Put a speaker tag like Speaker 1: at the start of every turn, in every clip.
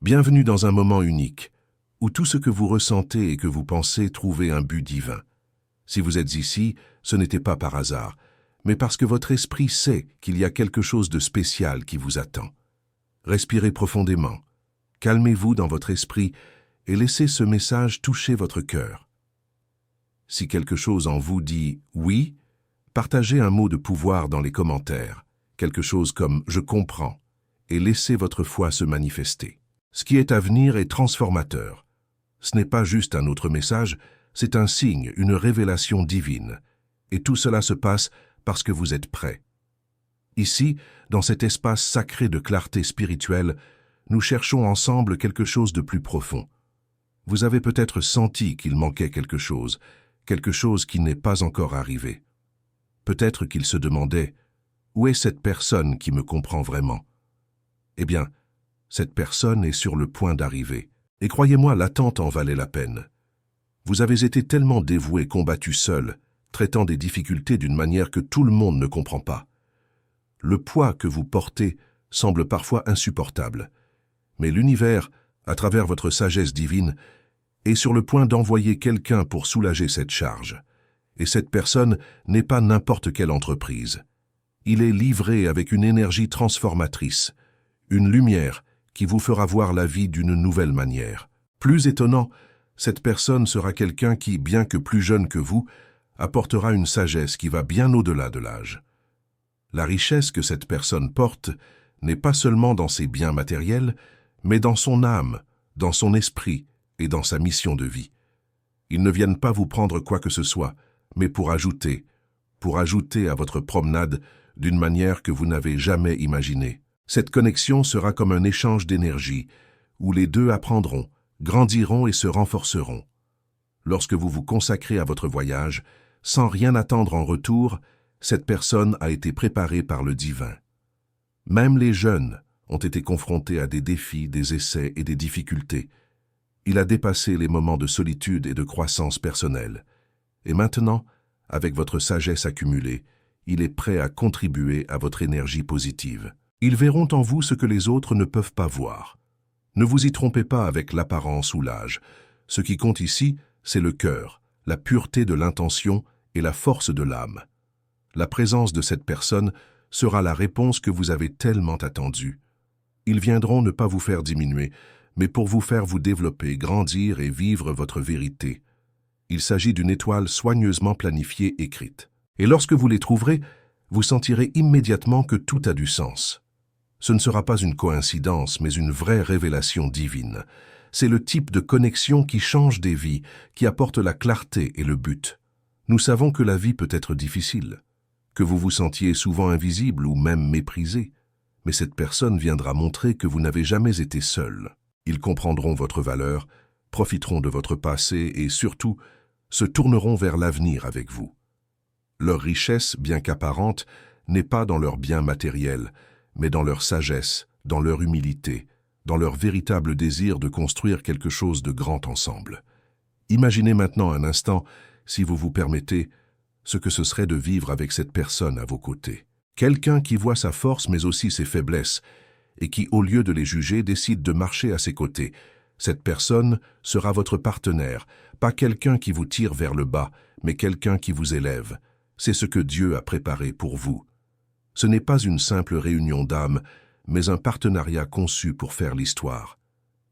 Speaker 1: Bienvenue dans un moment unique, où tout ce que vous ressentez et que vous pensez trouver un but divin. Si vous êtes ici, ce n'était pas par hasard, mais parce que votre esprit sait qu'il y a quelque chose de spécial qui vous attend. Respirez profondément, calmez-vous dans votre esprit et laissez ce message toucher votre cœur. Si quelque chose en vous dit « oui », partagez un mot de pouvoir dans les commentaires, quelque chose comme « je comprends » et laissez votre foi se manifester. Ce qui est à venir est transformateur. Ce n'est pas juste un autre message, c'est un signe, une révélation divine. Et tout cela se passe parce que vous êtes prêts. Ici, dans cet espace sacré de clarté spirituelle, nous cherchons ensemble quelque chose de plus profond. Vous avez peut-être senti qu'il manquait quelque chose qui n'est pas encore arrivé. Peut-être qu'il se demandait « Où est cette personne qui me comprend vraiment ?» Eh bien, cette personne est sur le point d'arriver. Et croyez-moi, l'attente en valait la peine. Vous avez été tellement dévoué, combattu seul, traitant des difficultés d'une manière que tout le monde ne comprend pas. Le poids que vous portez semble parfois insupportable. Mais l'univers, à travers votre sagesse divine, est sur le point d'envoyer quelqu'un pour soulager cette charge. Et cette personne n'est pas n'importe quelle entreprise. Il est livré avec une énergie transformatrice, une lumière qui vous fera voir la vie d'une nouvelle manière. Plus étonnant, cette personne sera quelqu'un qui, bien que plus jeune que vous, apportera une sagesse qui va bien au-delà de l'âge. La richesse que cette personne porte n'est pas seulement dans ses biens matériels, mais dans son âme, dans son esprit et dans sa mission de vie. Ils ne viennent pas vous prendre quoi que ce soit, mais pour ajouter à votre promenade d'une manière que vous n'avez jamais imaginée. Cette connexion sera comme un échange d'énergie, où les deux apprendront, grandiront et se renforceront. Lorsque vous vous consacrez à votre voyage, sans rien attendre en retour, cette personne a été préparée par le divin. Même les jeunes ont été confrontés à des défis, des essais et des difficultés. Il a dépassé les moments de solitude et de croissance personnelle. Et maintenant, avec votre sagesse accumulée, il est prêt à contribuer à votre énergie positive. Ils verront en vous ce que les autres ne peuvent pas voir. Ne vous y trompez pas avec l'apparence ou l'âge. Ce qui compte ici, c'est le cœur, la pureté de l'intention et la force de l'âme. La présence de cette personne sera la réponse que vous avez tellement attendue. Ils viendront ne pas vous faire diminuer, mais pour vous faire vous développer, grandir et vivre votre vérité. Il s'agit d'une étoile soigneusement planifiée, écrite. Et lorsque vous les trouverez, vous sentirez immédiatement que tout a du sens. Ce ne sera pas une coïncidence, mais une vraie révélation divine. C'est le type de connexion qui change des vies, qui apporte la clarté et le but. Nous savons que la vie peut être difficile, que vous vous sentiez souvent invisible ou même méprisé, mais cette personne viendra montrer que vous n'avez jamais été seul. Ils comprendront votre valeur, profiteront de votre passé et surtout se tourneront vers l'avenir avec vous. Leur richesse, bien qu'apparente, n'est pas dans leurs biens matériels, mais dans leur sagesse, dans leur humilité, dans leur véritable désir de construire quelque chose de grand ensemble. Imaginez maintenant un instant, si vous vous permettez, ce que ce serait de vivre avec cette personne à vos côtés. Quelqu'un qui voit sa force mais aussi ses faiblesses, et qui, au lieu de les juger, décide de marcher à ses côtés. Cette personne sera votre partenaire, pas quelqu'un qui vous tire vers le bas, mais quelqu'un qui vous élève. C'est ce que Dieu a préparé pour vous. Ce n'est pas une simple réunion d'âmes, mais un partenariat conçu pour faire l'histoire.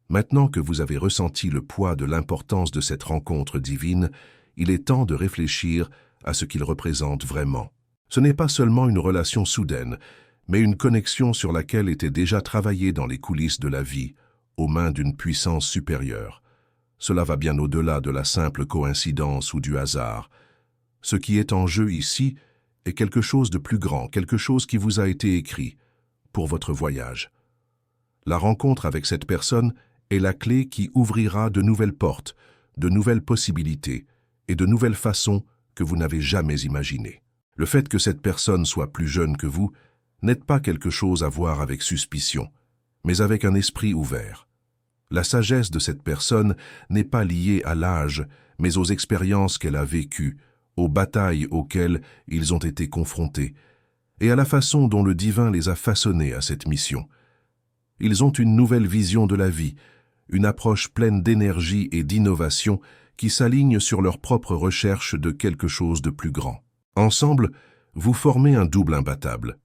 Speaker 1: Maintenant que vous avez ressenti le poids de l'importance de cette rencontre divine, il est temps de réfléchir à ce qu'il représente vraiment. Ce n'est pas seulement une relation soudaine, mais une connexion sur laquelle était déjà travaillée dans les coulisses de la vie, aux mains d'une puissance supérieure. Cela va bien au-delà de la simple coïncidence ou du hasard. Ce qui est en jeu ici est quelque chose de plus grand, quelque chose qui vous a été écrit pour votre voyage. La rencontre avec cette personne est la clé qui ouvrira de nouvelles portes, de nouvelles possibilités et de nouvelles façons que vous n'avez jamais imaginées. Le fait que cette personne soit plus jeune que vous n'est pas quelque chose à voir avec suspicion, mais avec un esprit ouvert. La sagesse de cette personne n'est pas liée à l'âge, mais aux expériences qu'elle a vécues, aux batailles auxquelles ils ont été confrontés, et à la façon dont le divin les a façonnés à cette mission. Ils ont une nouvelle vision de la vie, une approche pleine d'énergie et d'innovation qui s'aligne sur leur propre recherche de quelque chose de plus grand. Ensemble, vous formez un double imbattable.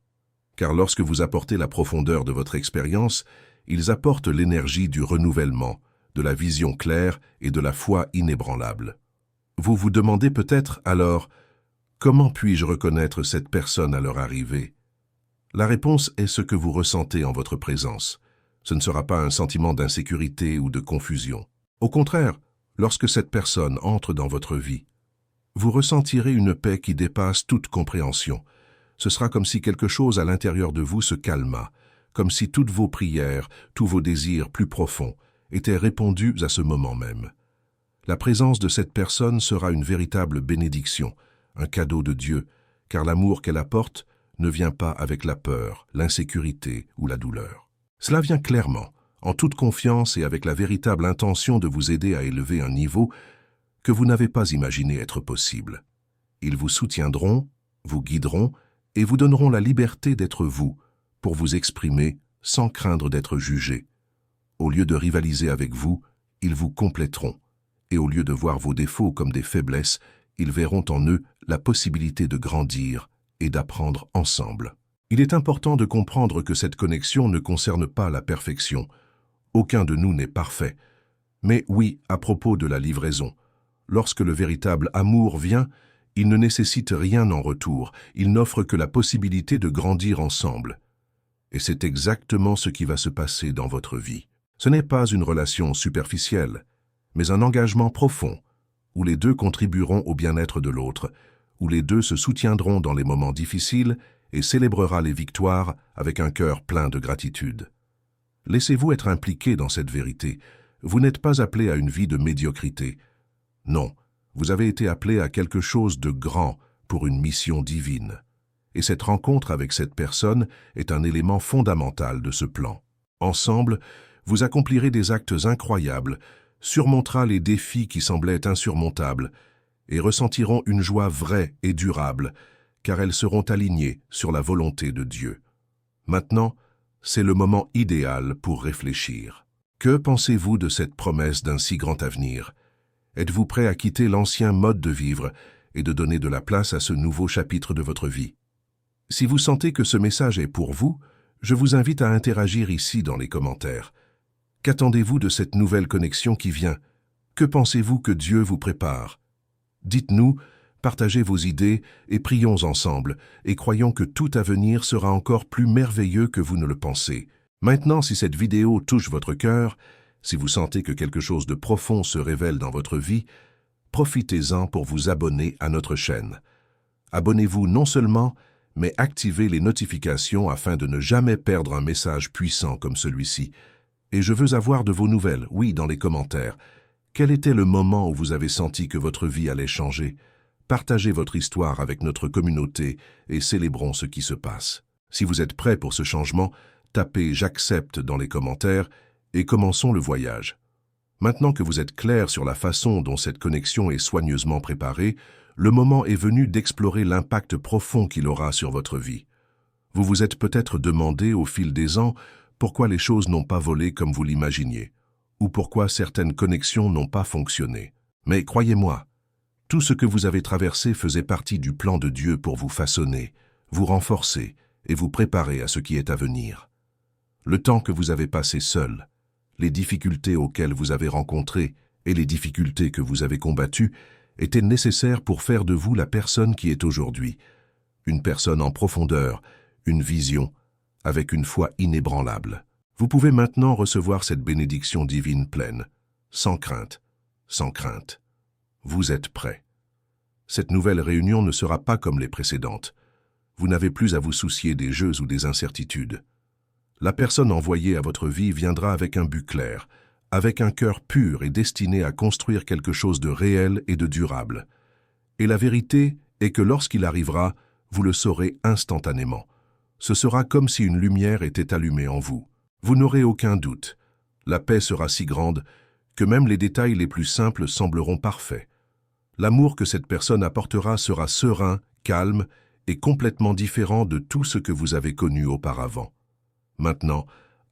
Speaker 1: Car lorsque vous apportez la profondeur de votre expérience, ils apportent l'énergie du renouvellement, de la vision claire et de la foi inébranlable. Vous vous demandez peut-être alors, comment puis-je reconnaître cette personne à leur arrivée? La réponse est ce que vous ressentez en votre présence. Ce ne sera pas un sentiment d'insécurité ou de confusion. Au contraire, lorsque cette personne entre dans votre vie, vous ressentirez une paix qui dépasse toute compréhension. Ce sera comme si quelque chose à l'intérieur de vous se calma, comme si toutes vos prières, tous vos désirs plus profonds étaient répondus à ce moment même. La présence de cette personne sera une véritable bénédiction, un cadeau de Dieu, car l'amour qu'elle apporte ne vient pas avec la peur, l'insécurité ou la douleur. Cela vient clairement, en toute confiance et avec la véritable intention de vous aider à élever un niveau que vous n'avez pas imaginé être possible. Ils vous soutiendront, vous guideront et vous donneront la liberté d'être vous, pour vous exprimer sans craindre d'être jugé. Au lieu de rivaliser avec vous, ils vous compléteront, et au lieu de voir vos défauts comme des faiblesses, ils verront en eux la possibilité de grandir et d'apprendre ensemble. Il est important de comprendre que cette connexion ne concerne pas la perfection. Aucun de nous n'est parfait. Mais oui, à propos de la livraison, lorsque le véritable amour vient, il ne nécessite rien en retour, il n'offre que la possibilité de grandir ensemble. Et c'est exactement ce qui va se passer dans votre vie. Ce n'est pas une relation superficielle, mais un engagement profond, où les deux contribueront au bien-être de l'autre, où les deux se soutiendront dans les moments difficiles et célébrera les victoires avec un cœur plein de gratitude. Laissez-vous être impliqué dans cette vérité. Vous n'êtes pas appelé à une vie de médiocrité. Non, vous avez été appelé à quelque chose de grand pour une mission divine. Et cette rencontre avec cette personne est un élément fondamental de ce plan. Ensemble, vous accomplirez des actes incroyables, surmontera les défis qui semblaient insurmontables, et ressentiront une joie vraie et durable, car elles seront alignées sur la volonté de Dieu. Maintenant, c'est le moment idéal pour réfléchir. Que pensez-vous de cette promesse d'un si grand avenir? Êtes-vous prêt à quitter l'ancien mode de vivre et de donner de la place à ce nouveau chapitre de votre vie? Si vous sentez que ce message est pour vous, je vous invite à interagir ici dans les commentaires. Qu'attendez-vous de cette nouvelle connexion qui vient? Que pensez-vous que Dieu vous prépare? Dites-nous, partagez vos idées et prions ensemble, et croyons que tout avenir sera encore plus merveilleux que vous ne le pensez. Maintenant, si cette vidéo touche votre cœur, si vous sentez que quelque chose de profond se révèle dans votre vie, profitez-en pour vous abonner à notre chaîne. Abonnez-vous non seulement, mais activez les notifications afin de ne jamais perdre un message puissant comme celui-ci. Et je veux avoir de vos nouvelles, oui, dans les commentaires. Quel était le moment où vous avez senti que votre vie allait changer? Partagez votre histoire avec notre communauté et célébrons ce qui se passe. Si vous êtes prêts pour ce changement, tapez « J'accepte » dans les commentaires et commençons le voyage. Maintenant que vous êtes clair sur la façon dont cette connexion est soigneusement préparée, le moment est venu d'explorer l'impact profond qu'il aura sur votre vie. Vous vous êtes peut-être demandé au fil des ans pourquoi les choses n'ont pas volé comme vous l'imaginiez, ou pourquoi certaines connexions n'ont pas fonctionné. Mais croyez-moi, tout ce que vous avez traversé faisait partie du plan de Dieu pour vous façonner, vous renforcer et vous préparer à ce qui est à venir. Le temps que vous avez passé seul, les difficultés auxquelles vous avez rencontré et les difficultés que vous avez combattues étaient nécessaires pour faire de vous la personne qui est aujourd'hui. Une personne en profondeur, une vision, avec une foi inébranlable. Vous pouvez maintenant recevoir cette bénédiction divine pleine, sans crainte, sans crainte. Vous êtes prêts. Cette nouvelle réunion ne sera pas comme les précédentes. Vous n'avez plus à vous soucier des jeux ou des incertitudes. La personne envoyée à votre vie viendra avec un but clair, avec un cœur pur et destiné à construire quelque chose de réel et de durable. Et la vérité est que lorsqu'il arrivera, vous le saurez instantanément. Ce sera comme si une lumière était allumée en vous. Vous n'aurez aucun doute. La paix sera si grande que même les détails les plus simples sembleront parfaits. L'amour que cette personne apportera sera serein, calme et complètement différent de tout ce que vous avez connu auparavant. Maintenant,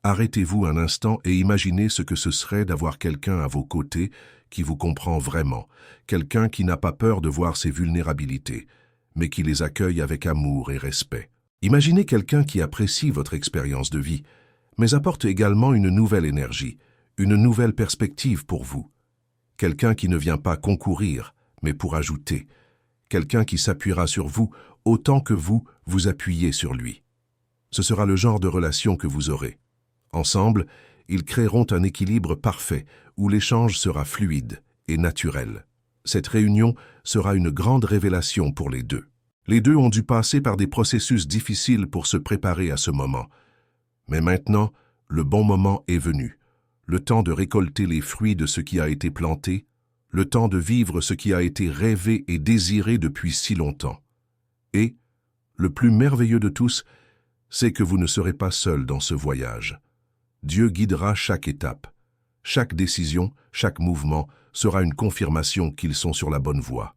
Speaker 1: Arrêtez-vous un instant et imaginez ce que ce serait d'avoir quelqu'un à vos côtés qui vous comprend vraiment, quelqu'un qui n'a pas peur de voir ses vulnérabilités, mais qui les accueille avec amour et respect. Imaginez quelqu'un qui apprécie votre expérience de vie, mais apporte également une nouvelle énergie, une nouvelle perspective pour vous. Quelqu'un qui ne vient pas concourir, mais pour ajouter. Quelqu'un qui s'appuiera sur vous autant que vous vous appuyez sur lui. Ce sera le genre de relation que vous aurez. Ensemble, ils créeront un équilibre parfait où l'échange sera fluide et naturel. Cette réunion sera une grande révélation pour les deux. Les deux ont dû passer par des processus difficiles pour se préparer à ce moment. Mais maintenant, le bon moment est venu. Le temps de récolter les fruits de ce qui a été planté, le temps de vivre ce qui a été rêvé et désiré depuis si longtemps. Et, le plus merveilleux de tous, c'est que vous ne serez pas seul dans ce voyage. Dieu guidera chaque étape. Chaque décision, chaque mouvement sera une confirmation qu'ils sont sur la bonne voie.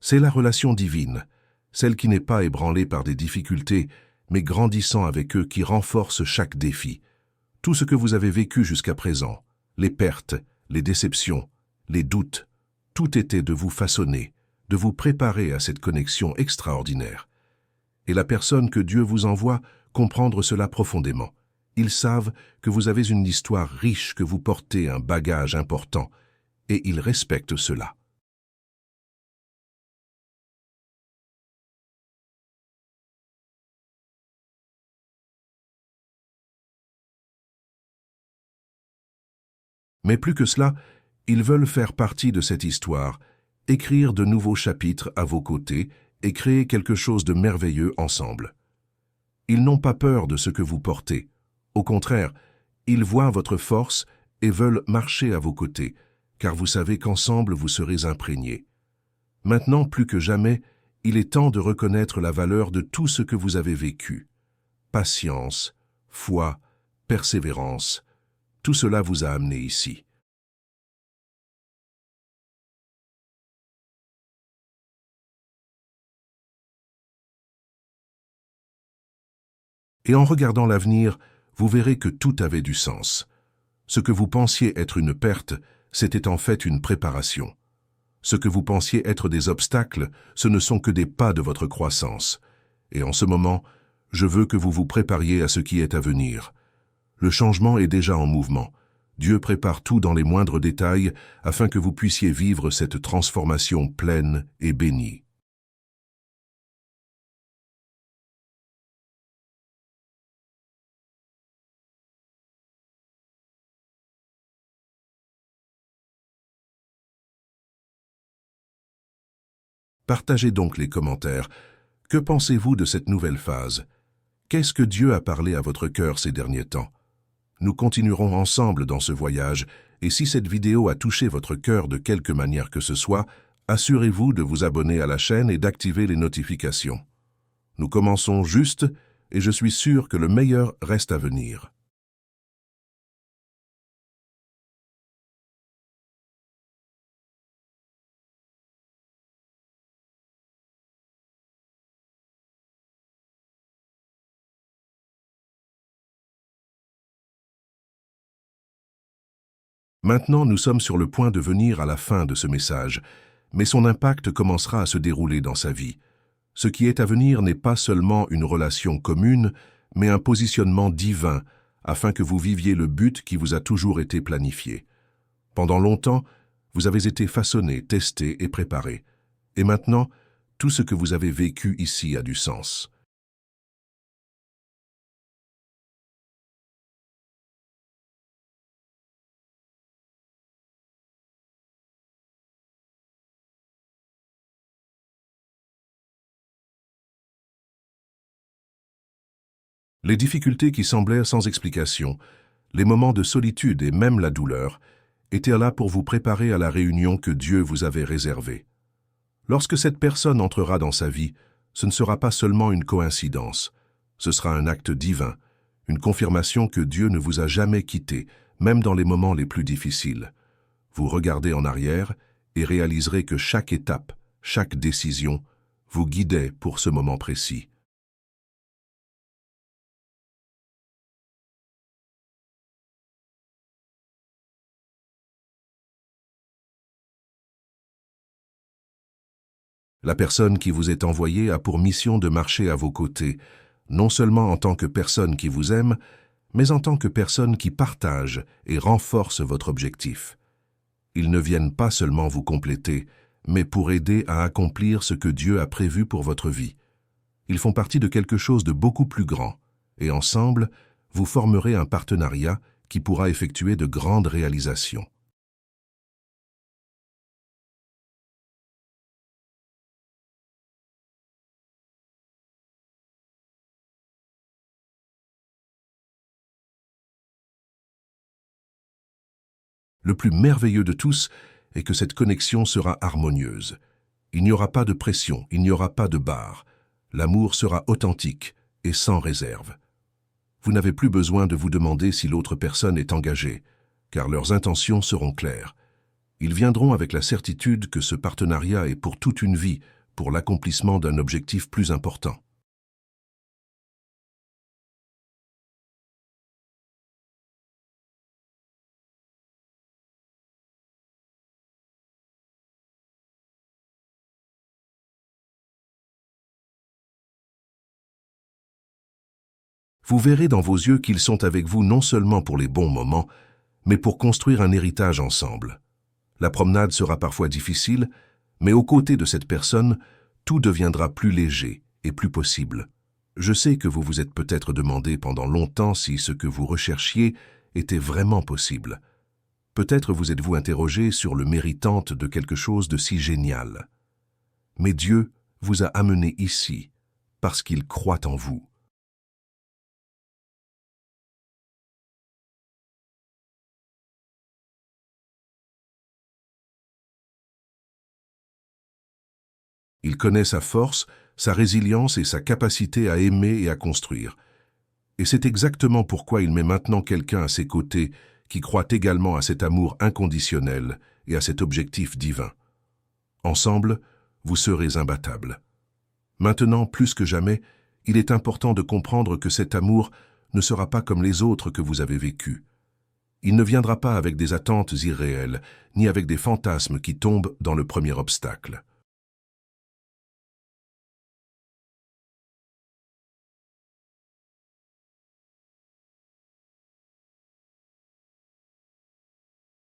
Speaker 1: C'est la relation divine, celle qui n'est pas ébranlée par des difficultés, mais grandissant avec eux qui renforce chaque défi. Tout ce que vous avez vécu jusqu'à présent, les pertes, les déceptions, les doutes, tout était de vous façonner, de vous préparer à cette connexion extraordinaire. Et la personne que Dieu vous envoie comprendre cela profondément. Ils savent que vous avez une histoire riche, que vous portez un bagage important, et ils respectent cela. Mais plus que cela, ils veulent faire partie de cette histoire, écrire de nouveaux chapitres à vos côtés et créer quelque chose de merveilleux ensemble. Ils n'ont pas peur de ce que vous portez. Au contraire, ils voient votre force et veulent marcher à vos côtés, car vous savez qu'ensemble vous serez imprégnés. Maintenant, plus que jamais, il est temps de reconnaître la valeur de tout ce que vous avez vécu. Patience, foi, persévérance, tout cela vous a amené ici. Et en regardant l'avenir, vous verrez que tout avait du sens. Ce que vous pensiez être une perte, c'était en fait une préparation. Ce que vous pensiez être des obstacles, ce ne sont que des pas de votre croissance. Et en ce moment, je veux que vous vous prépariez à ce qui est à venir. Le changement est déjà en mouvement. Dieu prépare tout dans les moindres détails afin que vous puissiez vivre cette transformation pleine et bénie. Partagez donc les commentaires. Que pensez-vous de cette nouvelle phase? Qu'est-ce que Dieu a parlé à votre cœur ces derniers temps? Nous continuerons ensemble dans ce voyage, et si cette vidéo a touché votre cœur de quelque manière que ce soit, assurez-vous de vous abonner à la chaîne et d'activer les notifications. Nous commençons juste, et je suis sûr que le meilleur reste à venir. Maintenant, nous sommes sur le point de venir à la fin de ce message, mais son impact commencera à se dérouler dans sa vie. Ce qui est à venir n'est pas seulement une relation commune, mais un positionnement divin, afin que vous viviez le but qui vous a toujours été planifié. Pendant longtemps, vous avez été façonné, testé et préparé. Et maintenant, tout ce que vous avez vécu ici a du sens. Les difficultés qui semblaient sans explication, les moments de solitude et même la douleur, étaient là pour vous préparer à la réunion que Dieu vous avait réservée. Lorsque cette personne entrera dans sa vie, ce ne sera pas seulement une coïncidence, ce sera un acte divin, une confirmation que Dieu ne vous a jamais quitté, même dans les moments les plus difficiles. Vous regardez en arrière et réaliserez que chaque étape, chaque décision, vous guidait pour ce moment précis. La personne qui vous est envoyée a pour mission de marcher à vos côtés, non seulement en tant que personne qui vous aime, mais en tant que personne qui partage et renforce votre objectif. Ils ne viennent pas seulement vous compléter, mais pour aider à accomplir ce que Dieu a prévu pour votre vie. Ils font partie de quelque chose de beaucoup plus grand, et ensemble, vous formerez un partenariat qui pourra effectuer de grandes réalisations. Le plus merveilleux de tous est que cette connexion sera harmonieuse. Il n'y aura pas de pression, il n'y aura pas de barre. L'amour sera authentique et sans réserve. Vous n'avez plus besoin de vous demander si l'autre personne est engagée, car leurs intentions seront claires. Ils viendront avec la certitude que ce partenariat est pour toute une vie, pour l'accomplissement d'un objectif plus important. Vous verrez dans vos yeux qu'ils sont avec vous non seulement pour les bons moments, mais pour construire un héritage ensemble. La promenade sera parfois difficile, mais aux côtés de cette personne, tout deviendra plus léger et plus possible. Je sais que vous vous êtes peut-être demandé pendant longtemps si ce que vous recherchiez était vraiment possible. Peut-être vous êtes-vous interrogé sur le méritant de quelque chose de si génial. Mais Dieu vous a amené ici parce qu'il croit en vous. Il connaît sa force, sa résilience et sa capacité à aimer et à construire. Et c'est exactement pourquoi il met maintenant quelqu'un à ses côtés qui croit également à cet amour inconditionnel et à cet objectif divin. Ensemble, vous serez imbattables. Maintenant, plus que jamais, il est important de comprendre que cet amour ne sera pas comme les autres que vous avez vécus. Il ne viendra pas avec des attentes irréelles, ni avec des fantasmes qui tombent dans le premier obstacle.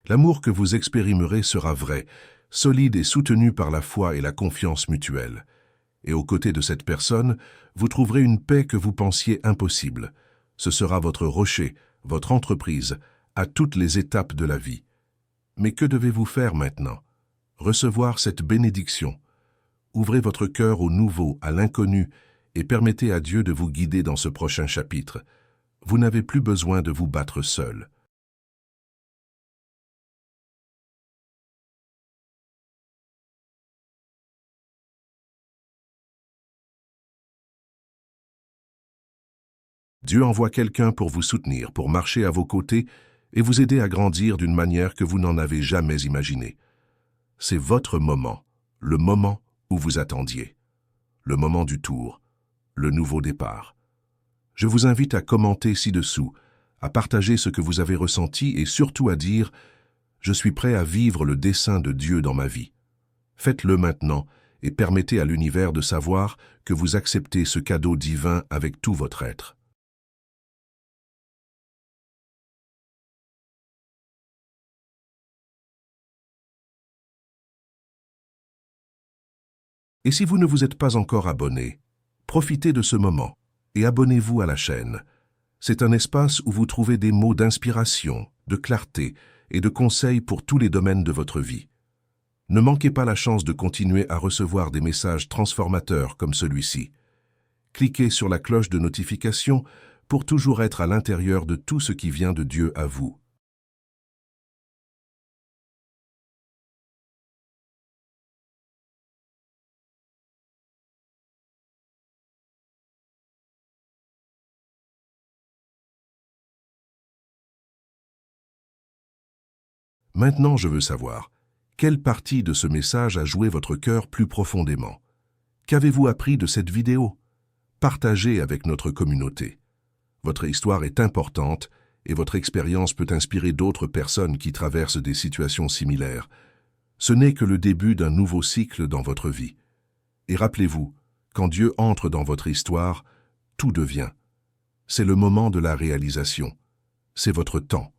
Speaker 1: L'amour que vous expérimenterez sera vrai, solide et soutenu par la foi et la confiance mutuelle. Et aux côtés de cette personne, vous trouverez une paix que vous pensiez impossible. Ce sera votre rocher, votre entreprise, à toutes les étapes de la vie. Mais que devez-vous faire maintenant? Recevoir cette bénédiction. Ouvrez votre cœur au nouveau, à l'inconnu, et permettez à Dieu de vous guider dans ce prochain chapitre. Vous n'avez plus besoin de vous battre seul. Dieu envoie quelqu'un pour vous soutenir, pour marcher à vos côtés et vous aider à grandir d'une manière que vous n'en avez jamais imaginée. C'est votre moment, le moment où vous attendiez, le moment du tour, le nouveau départ. Je vous invite à commenter ci-dessous, à partager ce que vous avez ressenti et surtout à dire « Je suis prêt à vivre le dessein de Dieu dans ma vie ». Faites-le maintenant et permettez à l'univers de savoir que vous acceptez ce cadeau divin avec tout votre être. Et si vous ne vous êtes pas encore abonné, profitez de ce moment et abonnez-vous à la chaîne. C'est un espace où vous trouvez des mots d'inspiration, de clarté et de conseils pour tous les domaines de votre vie. Ne manquez pas la chance de continuer à recevoir des messages transformateurs comme celui-ci. Cliquez sur la cloche de notification pour toujours être à l'intérieur de tout ce qui vient de Dieu à vous. Maintenant, je veux savoir, quelle partie de ce message a joué votre cœur plus profondément? Qu'avez-vous appris de cette vidéo? Partagez avec notre communauté. Votre histoire est importante et votre expérience peut inspirer d'autres personnes qui traversent des situations similaires. Ce n'est que le début d'un nouveau cycle dans votre vie. Et rappelez-vous, quand Dieu entre dans votre histoire, tout devient. C'est le moment de la réalisation. C'est votre temps.